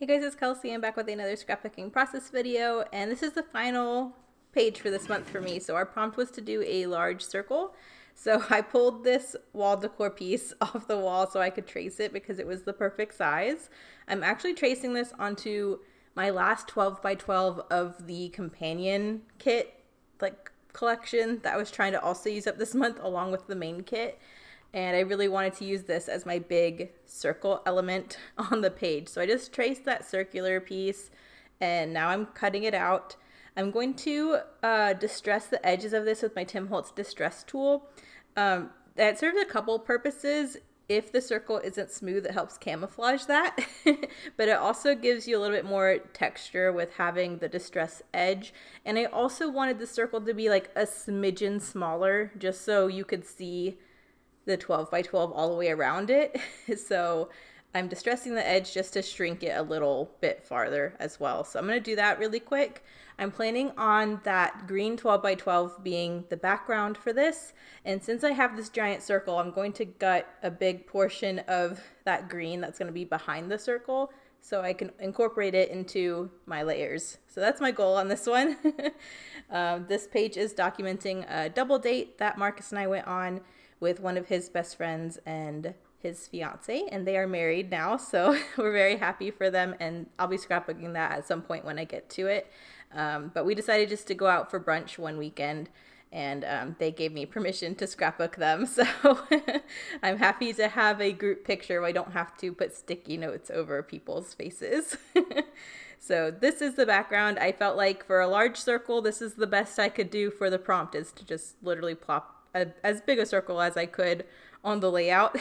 Hey guys, it's Kelsey. I'm back with another scrapbooking process video, and this is the final page for this month for me. So our prompt was to do a large circle. So I pulled this wall decor piece off the wall so I could trace it because it was the perfect size. I'm actually tracing this onto my last 12 by 12 of the companion kit collection that I was trying to also use up this month along with the main kit. And I really wanted to use this as my big circle element on the page. So I just traced that circular piece and now I'm cutting it out. I'm going to distress the edges of this with my Tim Holtz distress tool. That serves a couple purposes. If the circle isn't smooth, it helps camouflage that. But it also gives you a little bit more texture with having the distress edge. And I also wanted the circle to be like a smidgen smaller just so you could see the 12 by 12 all the way around it. So I'm distressing the edge just to shrink it a little bit farther as well. So I'm going to do that really quick. I'm planning on that green 12 by 12 being the background for this. And since I have this giant circle, I'm going to gut a big portion of that green that's going to be behind the circle so I can incorporate it into my layers. So that's my goal on this one. This page is documenting a double date that Marcus and I went on with one of his best friends and his fiance, and they are married now, so we're very happy for them, and I'll be scrapbooking that at some point when I get to it. But we decided just to go out for brunch one weekend, and they gave me permission to scrapbook them, so I'm happy to have a group picture where I don't have to put sticky notes over people's faces. So this is the background. I felt like for a large circle, this is the best I could do for the prompt, is to just literally plop as big a circle as I could on the layout.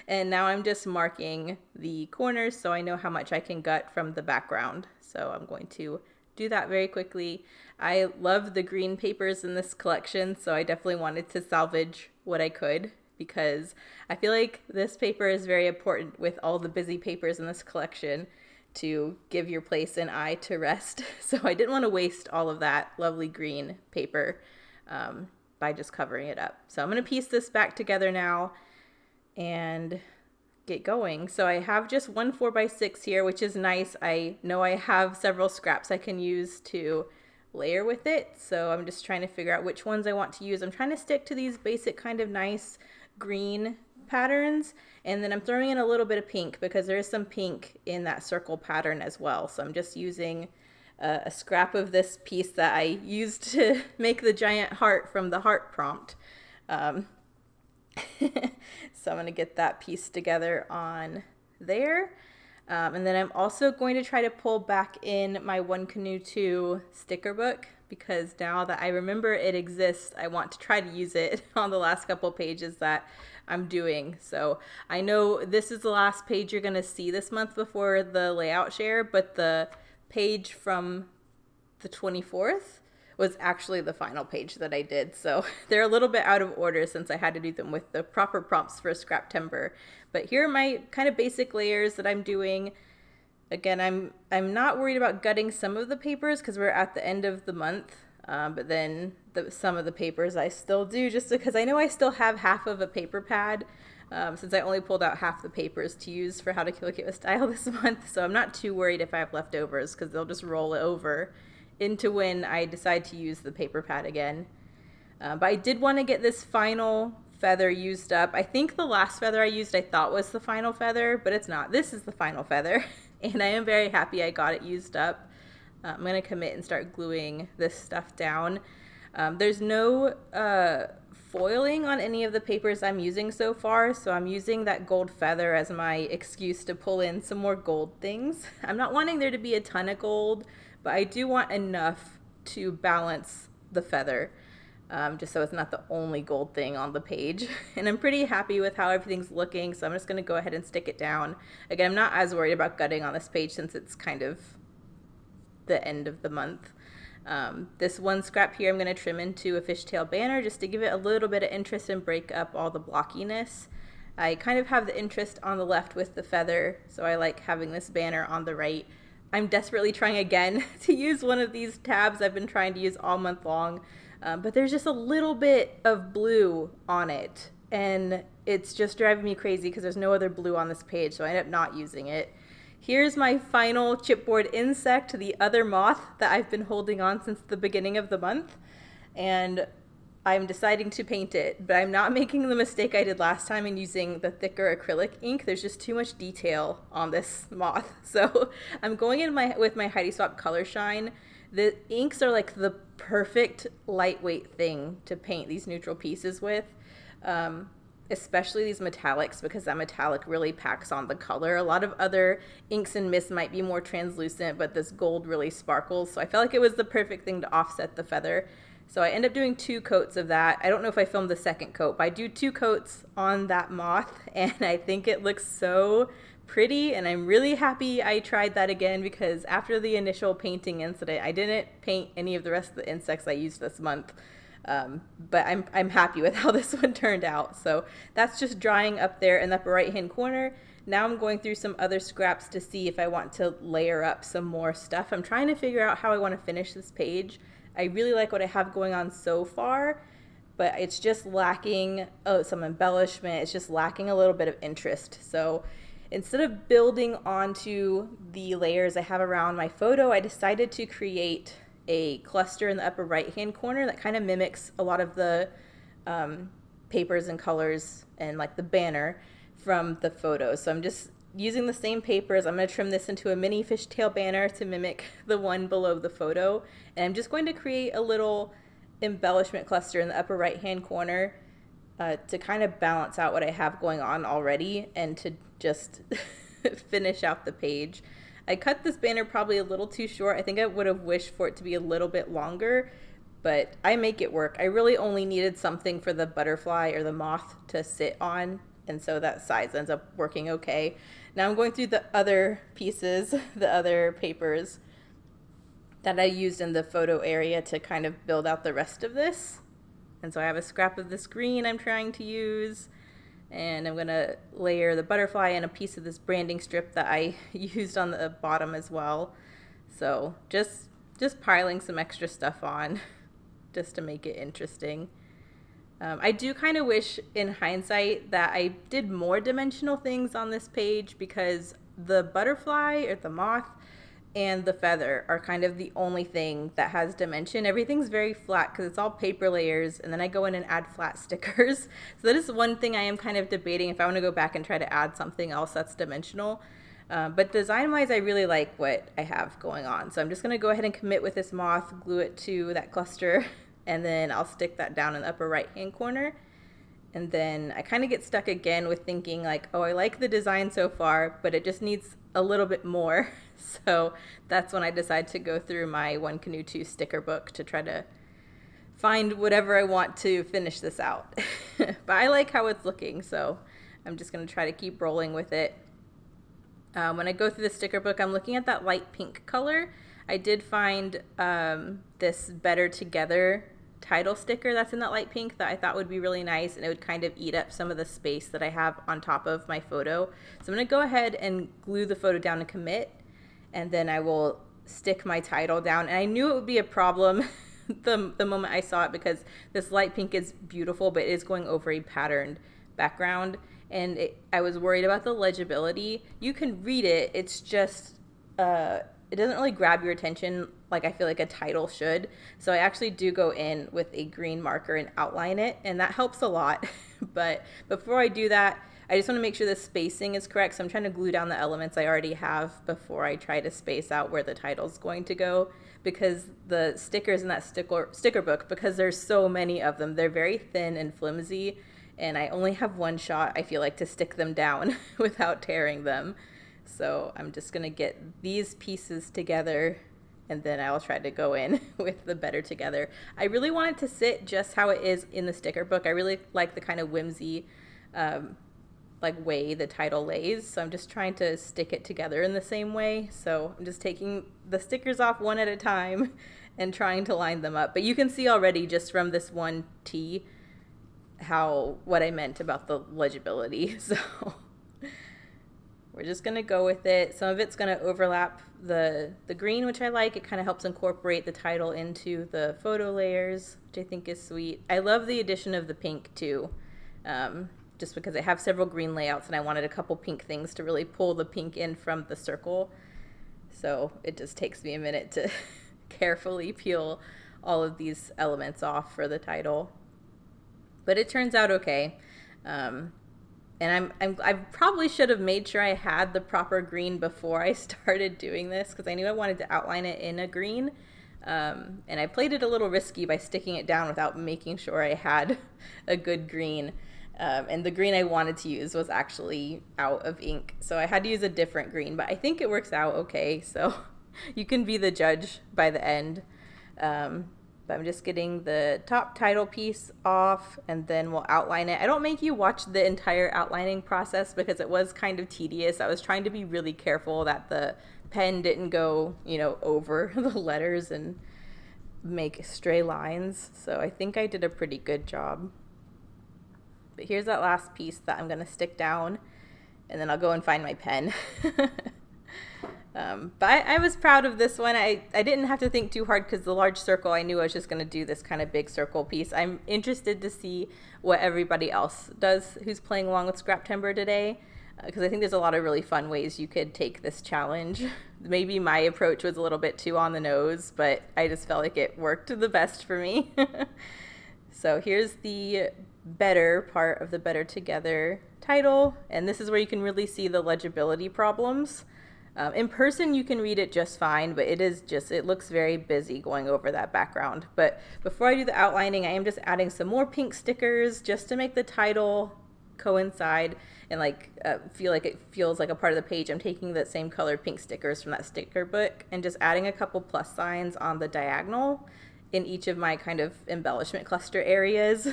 And now I'm just marking the corners so I know how much I can gut from the background. So I'm going to do that very quickly. I love the green papers in this collection, so I definitely wanted to salvage what I could because I feel like this paper is very important with all the busy papers in this collection to give your place and eye to rest. So I didn't want to waste all of that lovely green paper by just covering it up. So I'm going to piece this back together now and get going. So I have just one 4x6 here, which is nice. I know I have several scraps I can use to layer with it. So I'm just trying to figure out which ones I want to use. I'm trying to stick to these basic kind of nice green patterns. And then I'm throwing in a little bit of pink because there is some pink in that circle pattern as well. So I'm just using a scrap of this piece that I used to make the giant heart from the heart prompt. So I'm going to get that piece together on there. And then I'm also going to try to pull back in my One Canoe 2 sticker book because now that I remember it exists, I want to try to use it on the last couple pages that I'm doing. So I know this is the last page you're going to see this month before the layout share, but the page from the 24th was actually the final page that I did. So they're a little bit out of order since I had to do them with the proper prompts for Scraptember. But here are my kind of basic layers that I'm doing. Again, I'm not worried about gutting some of the papers because we're at the end of the month. But then some of the papers I still do just because I know I still have half of a paper pad. Since I only pulled out half the papers to use for How to Kill a Kit with Style this month. So I'm not too worried if I have leftovers because they'll just roll over into when I decide to use the paper pad again. But I did want to get this final feather used up. I think the last feather I used I thought was the final feather, but it's not. This is the final feather. And I am very happy I got it used up. I'm going to commit and start gluing this stuff down. There's no foiling on any of the papers I'm using so far, so I'm using that gold feather as my excuse to pull in some more gold things. I'm not wanting there to be a ton of gold, but I do want enough to balance the feather, just so it's not the only gold thing on the page. And I'm pretty happy with how everything's looking, so I'm just going to go ahead and stick it down. Again, I'm not as worried about gutting on this page since it's kind of the end of the month. This one scrap here I'm going to trim into a fishtail banner just to give it a little bit of interest and break up all the blockiness. I kind of have the interest on the left with the feather, so I like having this banner on the right. I'm desperately trying again to use one of these tabs I've been trying to use all month long, but there's just a little bit of blue on it, and it's just driving me crazy because there's no other blue on this page, so I end up not using it. Here's my final chipboard insect, the other moth that I've been holding on since the beginning of the month. And I'm deciding to paint it, but I'm not making the mistake I did last time in using the thicker acrylic ink. There's just too much detail on this moth. So I'm going in with my Heidi Swapp Color Shine. The inks are like the perfect lightweight thing to paint these neutral pieces with, especially these metallics, because that metallic really packs on the color. A lot of other inks and mists might be more translucent, but this gold really sparkles. So I felt like it was the perfect thing to offset the feather. So I end up doing 2 coats of that. I don't know if I filmed the second coat, but I do 2 coats on that moth, and I think it looks so pretty, and I'm really happy I tried that again, because after the initial painting incident, I didn't paint any of the rest of the insects I used this month. But I'm happy with how this one turned out. So that's just drying up there in the upper right hand corner. Now I'm going through some other scraps to see if I want to layer up some more stuff. I'm trying to figure out how I want to finish this page. I really like what I have going on so far, but it's just lacking some embellishment. It's just lacking a little bit of interest. So instead of building onto the layers I have around my photo, I decided to create a cluster in the upper right hand corner that kind of mimics a lot of the papers and colors and like the banner from the photo. So I'm just using the same papers. I'm going to trim this into a mini fishtail banner to mimic the one below the photo. And I'm just going to create a little embellishment cluster in the upper right hand corner to kind of balance out what I have going on already and to just finish out the page. I cut this banner probably a little too short. I think I would have wished for it to be a little bit longer, but I make it work. I really only needed something for the butterfly or the moth to sit on, and so that size ends up working okay. Now I'm going through the other pieces, the other papers that I used in the photo area to kind of build out the rest of this. And so I have a scrap of this green I'm trying to use, and I'm going to layer the butterfly and a piece of this branding strip that I used on the bottom as well. So just piling some extra stuff on just to make it interesting. I do kind of wish in hindsight that I did more dimensional things on this page, because the butterfly or the moth and the feather are kind of the only thing that has dimension. Everything's very flat because it's all paper layers, and then I go in and add flat stickers. So that is one thing I am kind of debating if I want to go back and try to add something else that's dimensional. But design-wise, I really like what I have going on. So I'm just going to go ahead and commit with this moth, glue it to that cluster, and then I'll stick that down in the upper right-hand corner. And then I kind of get stuck again with thinking like, oh, I like the design so far, but it just needs a little bit more. So that's when I decide to go through my One Canoe 2 sticker book to try to find whatever I want to finish this out. But I like how it's looking, so I'm just going to try to keep rolling with it. When I go through the sticker book, I'm looking at that light pink color. I did find this Better Together title sticker that's in that light pink that I thought would be really nice, and it would kind of eat up some of the space that I have on top of my photo. So I'm going to go ahead and glue the photo down and commit, and then I will stick my title down. And I knew it would be a problem the moment I saw it, because this light pink is beautiful, but it is going over a patterned background, and I was worried about the legibility. You can read it, it's just it doesn't really grab your attention like I feel like a title should. So I actually do go in with a green marker and outline it, and that helps a lot. But before I do that, I just want to make sure the spacing is correct. So I'm trying to glue down the elements I already have before I try to space out where the title's going to go, because the stickers in that sticker book, because there's so many of them, they're very thin and flimsy, and I only have one shot, I feel like, to stick them down without tearing them. So I'm just going to get these pieces together, and then I'll try to go in with the Better Together. I really want it to sit just how it is in the sticker book. I really like the kind of whimsy like way the title lays. So I'm just trying to stick it together in the same way. So I'm just taking the stickers off one at a time and trying to line them up. But you can see already just from this one T what I meant about the legibility. So we're just going to go with it. Some of it's going to overlap the green, which I like. It kind of helps incorporate the title into the photo layers, which I think is sweet. I love the addition of the pink too. just because I have several green layouts and I wanted a couple pink things to really pull the pink in from the circle. So it just takes me a minute to carefully peel all of these elements off for the title. But it turns out okay. And I probably should have made sure I had the proper green before I started doing this, because I knew I wanted to outline it in a green. And I played it a little risky by sticking it down without making sure I had a good green. And the green I wanted to use was actually out of ink. So I had to use a different green, but I think it works out okay. So you can be the judge by the end. But I'm just getting the top title piece off, and then we'll outline it. I don't make you watch the entire outlining process because it was kind of tedious. I was trying to be really careful that the pen didn't go, over the letters and make stray lines. So I think I did a pretty good job. But here's that last piece that I'm going to stick down, and then I'll go and find my pen. But I was proud of this one. I didn't have to think too hard because the large circle, I knew I was just going to do this kind of big circle piece. I'm interested to see what everybody else does who's playing along with Scrap Timber today, because I think there's a lot of really fun ways you could take this challenge. Maybe my approach was a little bit too on the nose, but I just felt like it worked the best for me. So here's the better part of the Better Together title, and this is where you can really see the legibility problems. In person, you can read it just fine, but it looks very busy going over that background. But before I do the outlining, I am just adding some more pink stickers just to make the title coincide and feel like it feels like a part of the page. I'm taking the same color pink stickers from that sticker book and just adding a couple plus signs on the diagonal in each of my kind of embellishment cluster areas.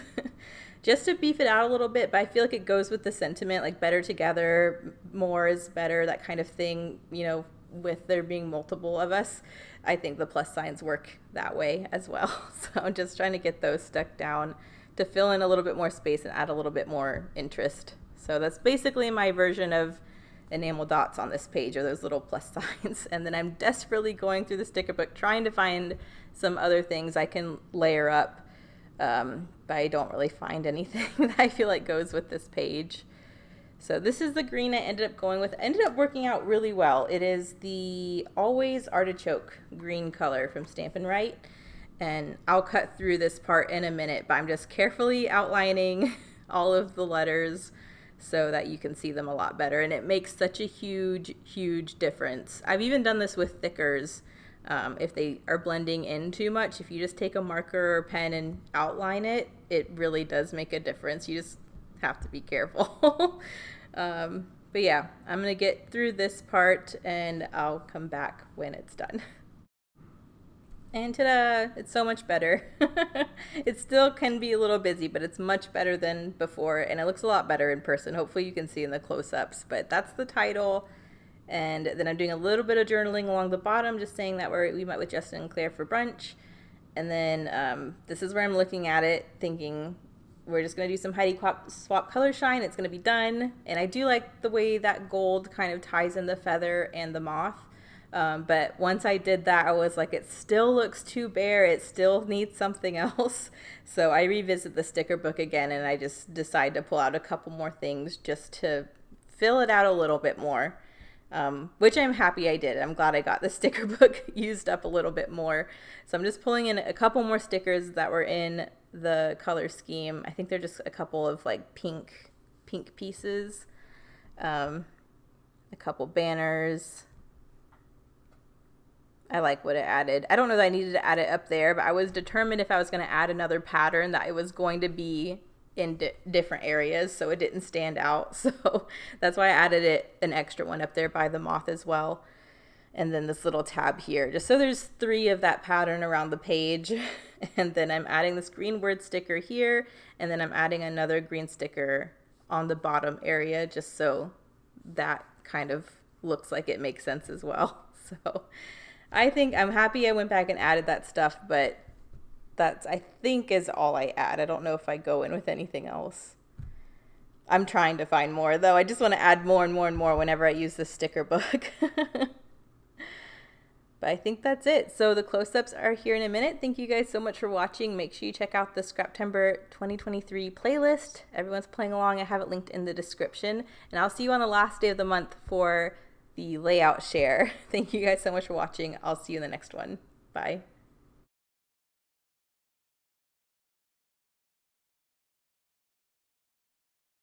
Just to beef it out a little bit, but I feel like it goes with the sentiment, like better together, more is better, that kind of thing, with there being multiple of us. I think the plus signs work that way as well. So I'm just trying to get those stuck down to fill in a little bit more space and add a little bit more interest. So that's basically my version of enamel dots on this page, or those little plus signs. And then I'm desperately going through the sticker book trying to find some other things I can layer up. But I don't really find anything that I feel like goes with this page. So this is the green I ended up going with. It ended up working out really well. It is the Always Artichoke green color from Stampin' Write. And I'll cut through this part in a minute, but I'm just carefully outlining all of the letters so that you can see them a lot better. And it makes such a huge, huge difference. I've even done this with thickers. If they are blending in too much, if you just take a marker or pen and outline it, it really does make a difference. You just have to be careful. But yeah, I'm going to get through this part and I'll come back when it's done. And ta-da! It's so much better. It still can be a little busy, but it's much better than before, and it looks a lot better in person. Hopefully you can see in the close-ups, but that's the title. And then I'm doing a little bit of journaling along the bottom, just saying that we met with Justin and Claire for brunch. And then this is where I'm looking at it, thinking we're just going to do some Heidi Swap color shine. It's going to be done. And I do like the way that gold kind of ties in the feather and the moth. But once I did that, I was like, it still looks too bare. It still needs something else. So I revisit the sticker book again, and I just decide to pull out a couple more things just to fill it out a little bit more. Which I'm happy I did. I'm glad I got the sticker book used up a little bit more. So I'm just pulling in a couple more stickers that were in the color scheme. I think they're just a couple of pink pieces. A couple banners. I like what it added. I don't know that I needed to add it up there, but I was determined if I was going to add another pattern that it was going to be in different areas so it didn't stand out. So that's why I added an extra one up there by the moth as well. And then this little tab here, just so there's 3 of that pattern around the page. And then I'm adding this green word sticker here, and then I'm adding another green sticker on the bottom area, just so that kind of looks like it makes sense as well. So I think I'm happy I went back and added that stuff, but that's, I think, is all I add. I don't know if I go in with anything else. I'm trying to find more, though. I just want to add more and more and more whenever I use the sticker book. But I think that's it. So the close-ups are here in a minute. Thank you guys so much for watching. Make sure you check out the Scraptember 2023 playlist. Everyone's playing along. I have it linked in the description. And I'll see you on the last day of the month for the layout share. Thank you guys so much for watching. I'll see you in the next one. Bye.